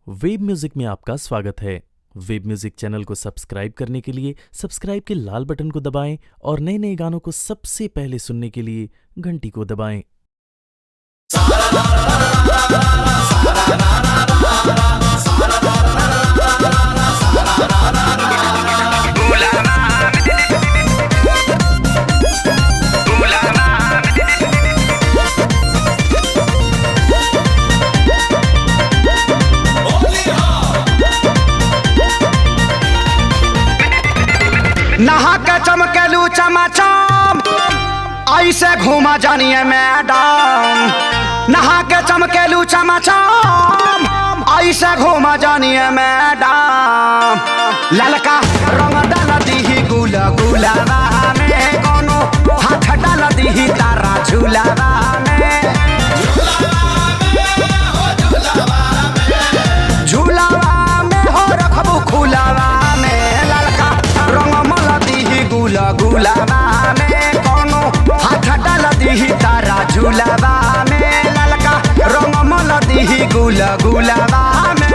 Web music में आपका स्वागत है। वेब म्यूजिक चैनल को सब्सक्राइब करने के लिए सब्सक्राइब के लाल बटन को दबाएं और नए नए गानों को सबसे पहले सुनने के लिए घंटी को दबाएं। नहा के चमकेलू चमाचम ऐसे घूमा जानिए मैडम। नहा के चमकेलू चमाचम ऐसे घूमा जानिए मैडम। ललका रंग डाल दीही गुला गुलाबा में, कोनो हाथ डाल दीही तारा झूलाबा में। झूलाबा में हो रखबू खुलाबा में, ललका रंग मल दीही गुला गुलाबा में, कोनो हाथ डाल दीही तारा झूलाबा में। ललका रंग मल दीही गुला गुलाबा में।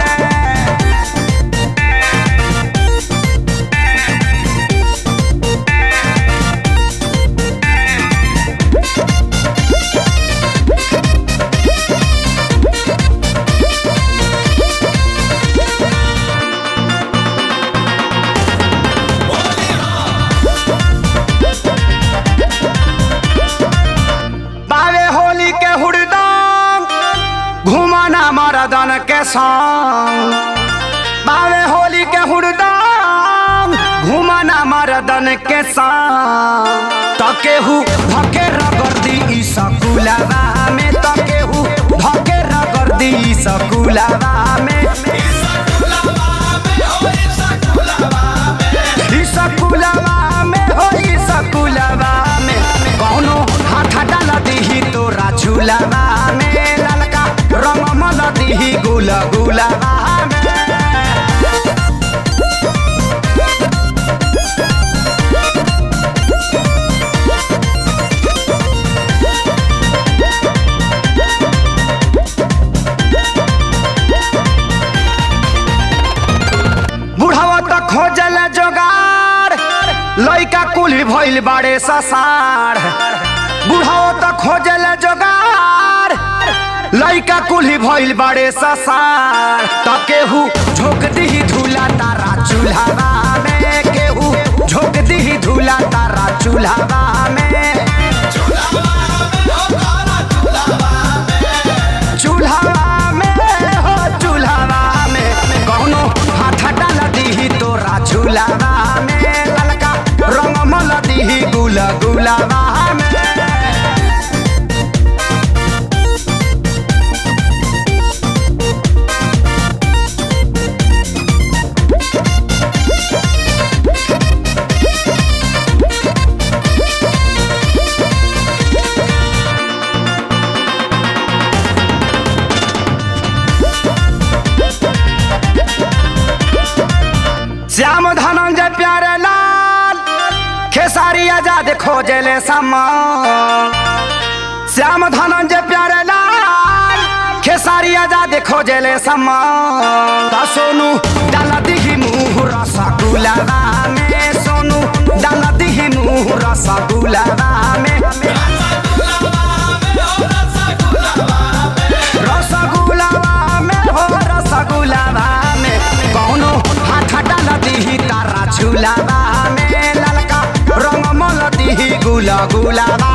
बावे होली के हुड़दंग घुमाना मर्दन के संग। बावे होली के हुड़दंग घुमाना मर्दन के संग। तकेहू धके रगड़ दी ई सकुलाबा में, तकेहू धके रगड़ दी ई सकुलाबा में। ई सकुलाबा में हो ई सकुलाबा में, कौनो हाथ डाल दीही तोरा झूलाबा में। ललका रंग मल दीही गुला गुलाबा में। बुढ़ावा तक खोजल जोगार, लइका कुली भइल बाड़े ससार। बुढ़ावा तक खोजल जोगार, लइका कुली भइल बाड़े ससार। तकेहू झोंक दीही धूला तारा चूल्हावा में, केहू झोंक दीही धूला तारा चूल्हावा में। चूल्हावा में हो चूल्हावा में, कौनो हाथ डाल दीही तोरा झूलावा में। ललका रंग मल दीही गुला गुलाबा में। श्याम धनंजय प्यारे लाल खेसारी आजाद खोजले समान। श्याम धनंजय प्यारे लाल खेसारी आजाद खोजले समान। ता सोनू डाल दीही मुँह रसगुलाबा में, सोनू डाल दीही मुँह रसगुलाबा में। रसगुलाबा में हो रसगुलाबा में, कौनो हाथ डाल दीही तारा झूलाबा में। ललका रंग मल दीही गुला गुलाबा